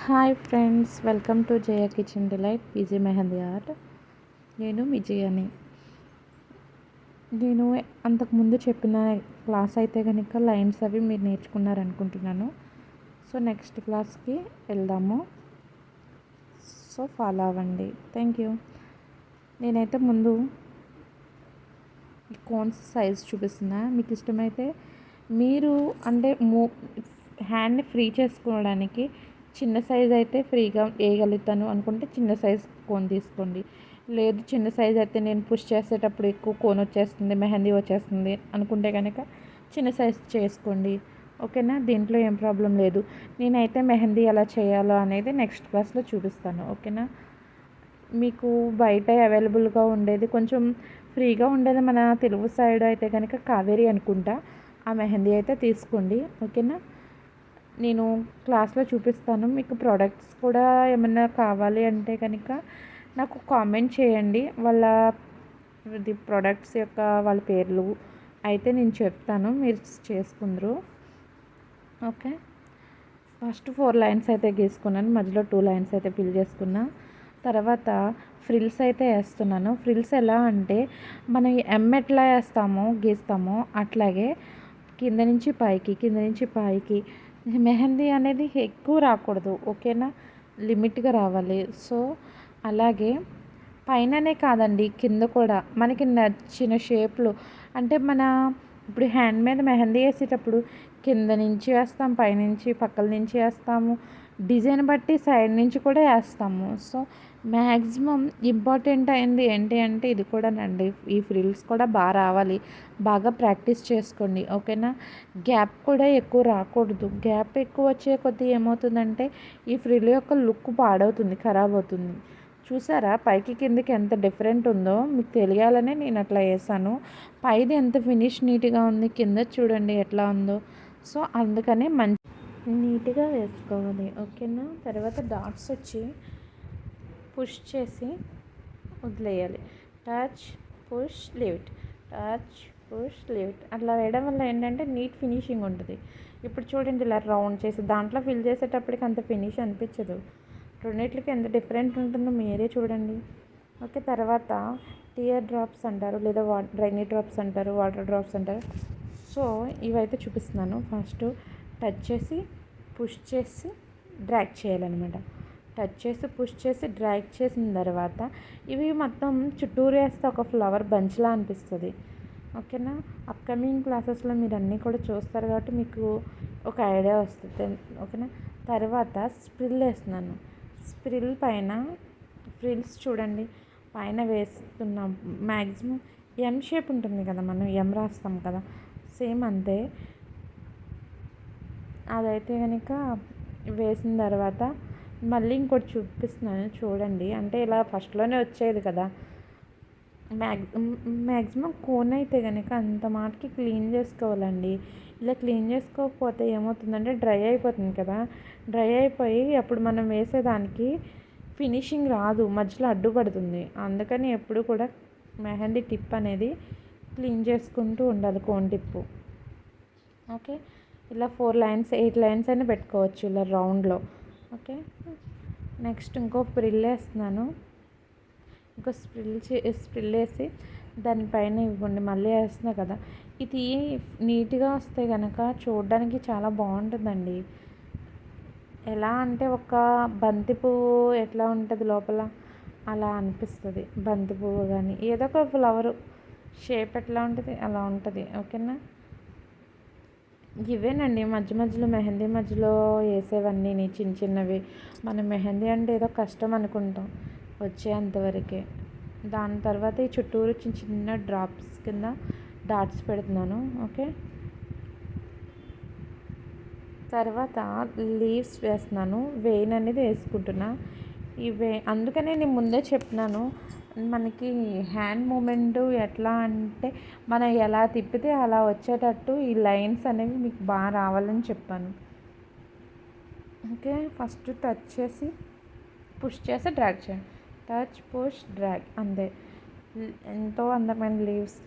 Hi friends, welcome to Jaya kitchen delight PG mehndi art. నేను విజయని. నేను అంతకుముందు చెప్పిన క్లాస్ అయితే కనుక లైన్స్ అవి మీరు నేర్చుకున్నారనుకుంటున్నాను. సో నెక్స్ట్ క్లాస్కి వెళ్దాము. సో ఫాలో అవ్వండి. Thank you. నేనైతే ముందు ఈ కోన్స్ సైజ్ చూపిస్తున్నా. మీకు ఇష్టమైతే మీరు అంటే హ్యాండ్ని ఫ్రీ చేసుకోవడానికి చిన్న సైజ్ అయితే ఫ్రీగా వేయగలుగుతాను అనుకుంటే చిన్న సైజ్ కోన్ తీసుకోండి. లేదు చిన్న సైజ్ అయితే నేను పుష్ చేసేటప్పుడు ఎక్కువ కోన్ వచ్చేస్తుంది, మెహందీ వచ్చేస్తుంది అనుకుంటే కనుక చిన్న సైజ్ చేసుకోండి. ఓకేనా? దీంట్లో ఏం ప్రాబ్లం లేదు. నేనైతే మెహందీ ఎలా చేయాలో అనేది నెక్స్ట్ క్లాస్లో చూపిస్తాను. ఓకేనా? మీకు బయట అవైలబుల్గా ఉండేది కొంచెం ఫ్రీగా ఉండేది మన తెలుగు సైడ్ అయితే కనుక కావేరి అనుకుంటా. ఆ మెహందీ అయితే తీసుకోండి. ఓకేనా? నేను క్లాస్లో చూపిస్తాను. మీకు ప్రోడక్ట్స్ కూడా ఏమన్నా కావాలి అంటే కనుక నాకు కామెంట్ చేయండి. ప్రోడక్ట్స్ యొక్క వాళ్ళ పేర్లు అయితే నేను చెప్తాను, మీరు చేసుకుందరు. ఓకే, ఫస్ట్ 4 లైన్స్ అయితే గీసుకున్నాను, మధ్యలో 2 లైన్స్ అయితే ఫిల్ చేసుకున్నా. తర్వాత ఫ్రిల్స్ అయితే వేస్తున్నాను. ఫ్రిల్స్ ఎలా అంటే మనం ఎట్లా వేస్తామో గీస్తామో అట్లాగే కింద నుంచి పైకి మెహందీ అనేది ఎక్కువ రాకూడదు. ఓకేనా? లిమిట్గా రావాలి. సో అలాగే పైననే కాదండి, కింద కూడా మనకి నచ్చిన షేప్లు అంటే ఇప్పుడు హ్యాండ్ మీద మెహందీ వేసేటప్పుడు కింద నుంచి వేస్తాం, పైనుంచి పక్కల నుంచి వేస్తాము, డిజైన్ బట్టి సైడ్ నుంచి కూడా వేస్తాము. సో మ్యాక్సిమం ఇంపార్టెంట్ అయింది ఏంటి అంటే ఇది కూడానండి, ఈ ఫ్రిల్స్ కూడా బాగా రావాలి. బాగా ప్రాక్టీస్ చేసుకోండి. ఓకేనా? గ్యాప్ కూడా ఎక్కువ రాకూడదు. గ్యాప్ ఎక్కువ వచ్చే కొద్దీ ఏమవుతుందంటే ఈ ఫ్రిల్ యొక్క లుక్ పాడవుతుంది, ఖరాబ్ అవుతుంది. చూసారా పైకి కిందకి ఎంత డిఫరెంట్ ఉందో? మీకు తెలియాలనే నేను అట్లా వేసాను. పైది ఎంత ఫినిష్ నీట్గా ఉంది, కింద చూడండి ఎట్లా ఉందో. సో అందుకనే నీట్గా వేసుకోవాలి. ఓకేనా? తర్వాత డాట్స్ వచ్చి పుష్ చేసి వదిలేయాలి. Touch push lift, touch push lift అట్లా వేయడం వల్ల ఏంటంటే నీట్ ఫినిషింగ్ ఉంటుంది. ఇప్పుడు చూడండి ఇలా రౌండ్ చేసి దాంట్లో ఫిల్ చేసేటప్పటికి అంత ఫినిష్ అనిపించదు. రెండిట్లకి ఎంత డిఫరెంట్ ఉంటుందో మీరే చూడండి. ఓకే, తర్వాత టియర్ డ్రాప్స్ అంటారు, లేదా రైనీ డ్రాప్స్ అంటారు, వాటర్ డ్రాప్స్ అంటారు. సో ఇవైతే చూపిస్తున్నాను. ఫస్ట్ టచ్ చేసి పుష్ చేసి డ్రాగ్ చేయాలన్నమాట. టచ్ చేసి పుష్ చేసి డ్రాగ్ చేసిన తర్వాత ఇవి మొత్తం చుట్టూరు వేస్తే ఒక ఫ్లవర్ బంచ్లా అనిపిస్తుంది. ఓకేనా? అప్కమింగ్ క్లాసెస్లో మీరు అన్నీ కూడా చూస్తారు కాబట్టి మీకు ఒక ఐడియా వస్తుంది. ఓకేనా? తర్వాత స్ప్రిల్ వేస్తున్నాను. స్ప్రిల్ పైన ఫ్రిల్స్ చూడండి పైన వేస్తున్నాం. మ్యాక్సిమం ఎం షేప్ ఉంటుంది కదా, మనం ఎం రాస్తాం కదా, సేమ్ అంతే. అదైతే కనుక వేసిన తర్వాత మళ్ళీ ఇంకోటి చూపిస్తున్నాను చూడండి. అంటే ఇలా ఫస్ట్లోనే వచ్చేది కదా, మ్యాక్సిమం కోన్ అయితే కనుక అంత మాటకి క్లీన్ చేసుకోవాలండి. ఇలా క్లీన్ చేసుకోకపోతే ఏమవుతుందంటే డ్రై అయిపోతుంది కదా, డ్రై అయిపోయి అప్పుడు మనం వేసేదానికి ఫినిషింగ్ రాదు, మధ్యలో అడ్డుపడుతుంది. అందుకని ఎప్పుడు కూడా మెహందీ టిప్ అనేది క్లీన్ చేసుకుంటూ ఉండాలి, కోన్ టిప్పు. ఓకే, ఇలా 4 లైన్స్ 8 లైన్స్ అయినా పెట్టుకోవచ్చు ఇలా రౌండ్లో. ఓకే, నెక్స్ట్ ఇంకో ఫ్రిల్ వేస్తున్నాను. ఇంకో స్ప్రిల్ వేసి దానిపైన ఇవ్వండి, మళ్ళీ వేస్తున్నా కదా. ఇది నీట్గా వస్తే కనుక చూడడానికి చాలా బాగుంటుందండి. ఎలా అంటే ఒక బంతి పువ్వు ఎట్లా ఉంటుంది లోపల అలా అనిపిస్తుంది. బంతి పువ్వు కానీ ఏదో ఒక ఫ్లవరు షేప్ ఎట్లా ఉంటుంది అలా ఉంటుంది. ఓకేనా? ఇవేనండి మధ్యలో మెహందీ మధ్యలో వేసేవన్నీ చిన్నవి. మనం మెహందీ అంటే ఏదో కష్టం అనుకుంటాం, వచ్చేంతవరకే. దాని తర్వాత ఈ చుట్టూరు చిన్న డ్రాప్స్ కింద డాట్స్ పెడుతున్నాను. ఓకే, తర్వాత లీవ్స్ వేస్తున్నాను. వెయిన్ అనేది వేసుకుంటున్నా. అందుకనే నేను ముందే చెప్పినాను, మనకి హ్యాండ్ మూమెంట్ ఎట్లా అంటే మనం ఎలా తిప్పితే అలా వచ్చేటట్టు ఈ లైన్స్ అనేవి మీకు బాగా రావాలని చెప్పాను. ఓకే, ఫస్ట్ టచ్ చేసి పుష్ చేసి డ్రాగ్ చేయండి. టచ్ పుష్ డ్రాగ్, అంతే. ఎంతో అందమైన లీవ్స్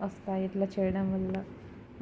వస్తాయి ఇట్లా చేయడం వల్ల.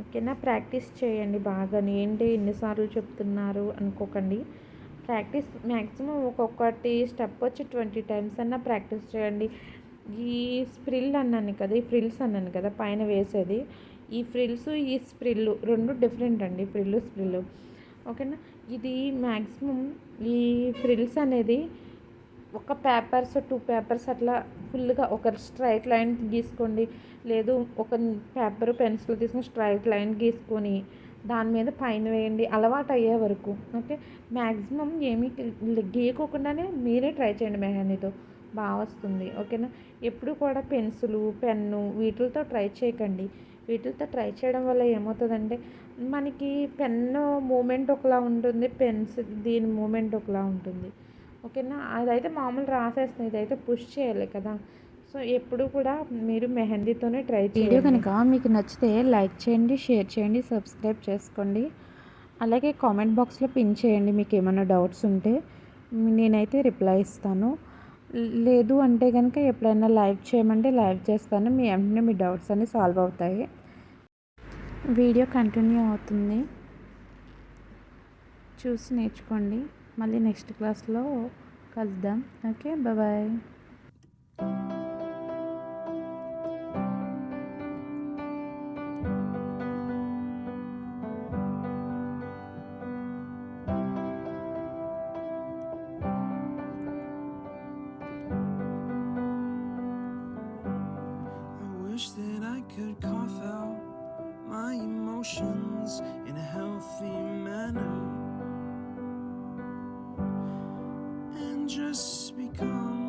ఓకేనా? ప్రాక్టీస్ చేయండి బాగా. ఏంటి ఎన్నిసార్లు చెప్తున్నారు అనుకోకండి, ప్రాక్టీస్ మ్యాక్సిమం ఒక్కొక్కటి స్టెప్ వచ్చి 20 టైమ్స్ అన్నా ప్రాక్టీస్ చేయండి. ఈ ఫ్రిల్స్ అన్నాను కదా పైన వేసేది, ఈ ఫ్రిల్స్ ఈ స్ప్రిల్లు రెండు డిఫరెంట్ అండి. స్ప్రిల్లు ఓకేనా. ఇది మ్యాక్సిమం ఈ ఫ్రిల్స్ అనేది ఒక పేపర్స్ 2 పేపర్స్ అట్లా ఫుల్గా ఒక స్ట్రైట్ లైన్ గీసుకోండి. లేదు ఒక పేపర్ పెన్సిల్ తీసుకొని స్ట్రైట్ లైన్ గీసుకొని దాని మీద పైన వేయండి, అలవాటు అయ్యే వరకు. ఓకే, మ్యాక్సిమం ఏమీ గీయకోకుండానే మీరే ట్రై చేయండి, మెహందీతో బాగా వస్తుంది. ఓకేనా. ఎప్పుడు కూడా పెన్సిలు పెన్ను వీటితో ట్రై చేయకండి. వీటితో ట్రై చేయడం వల్ల ఏమవుతుందంటే మనకి పెన్ను మూమెంట్ ఒకలా ఉంటుంది, పెన్సిల్ దీని మూమెంట్ ఒకలా ఉంటుంది. ఓకేనా. అదైతే మామూలు రాసేస్తుంది, ఇదైతే పుష్ చేయాలి కదా. సో ఎప్పుడు కూడా మీరు మెహందీతోనే ట్రై చేయండి. వీడియో కనుక మీకు నచ్చితే లైక్ చేయండి, షేర్ చేయండి, సబ్స్క్రైబ్ చేసుకోండి. అలాగే కామెంట్ బాక్స్లో పిన్ చేయండి మీకు ఏమైనా డౌట్స్ ఉంటే, నేనైతే రిప్లై ఇస్తాను. లేదు అంటే కనుక ఎప్పుడైనా లైవ్ చేయమంటే లైవ్ చేస్తాను, మీ వెంటనే మీ డౌట్స్ అన్నీ సాల్వ్ అవుతాయి. వీడియో కంటిన్యూ అవుతుంది, చూసి నేర్చుకోండి. మళ్ళీ నెక్స్ట్ క్లాస్లో కలుద్దాం. Okay, bye. Wish that I could cough out my emotions in a healthy manner and just become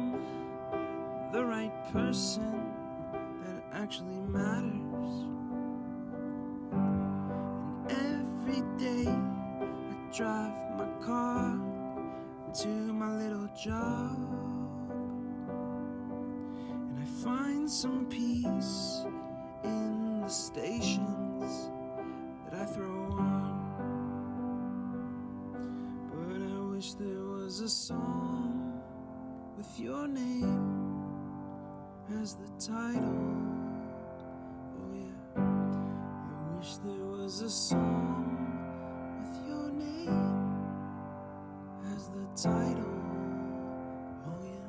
the right person that actually matters. And every day I drive my car to my little job, and I find some peace in the stations that I throw on. But I wish there was a song with your name as the title. Oh yeah, I wish there was a song with your name as the title. Oh yeah.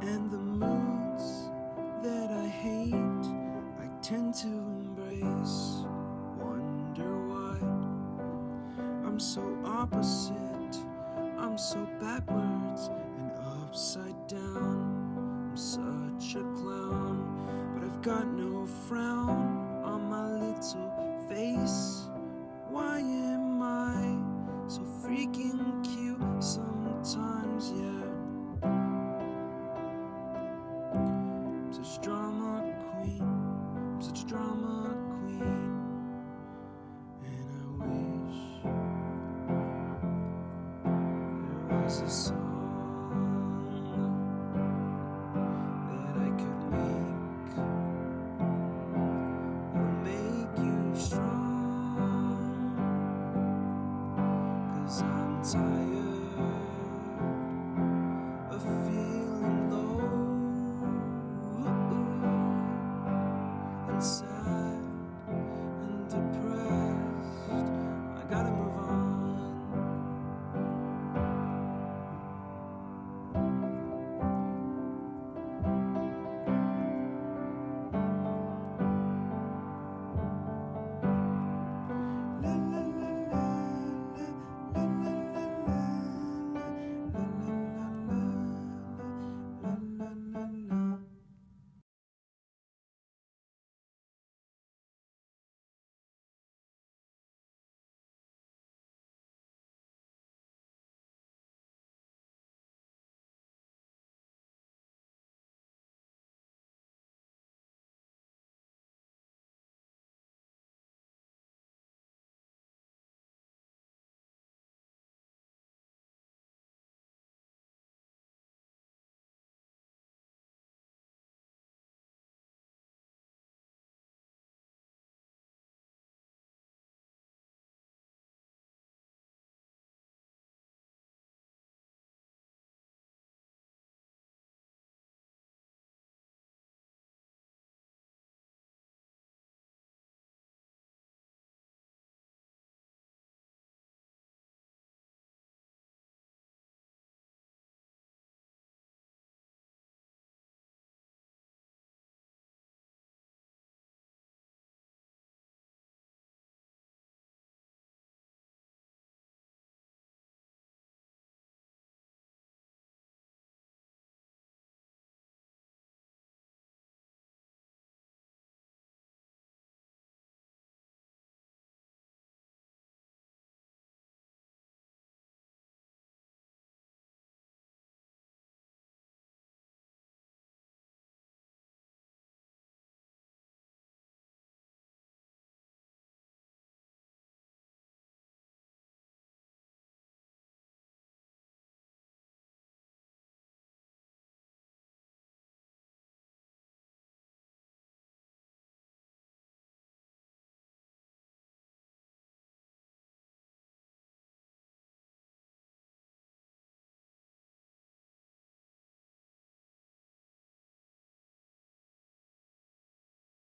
And the moods that I hate, I tend to embrace. Wonder why I'm so opposite, I'm so backwards and upside down. I'm such a clown, but I've got no frown on my little face. Why am I so freaking cute sometimes? Yeah, I'm such a drama queen, I'm such a drama queen. And I wish there was a song that I could make that'll make you strong. 'Cause I'm tired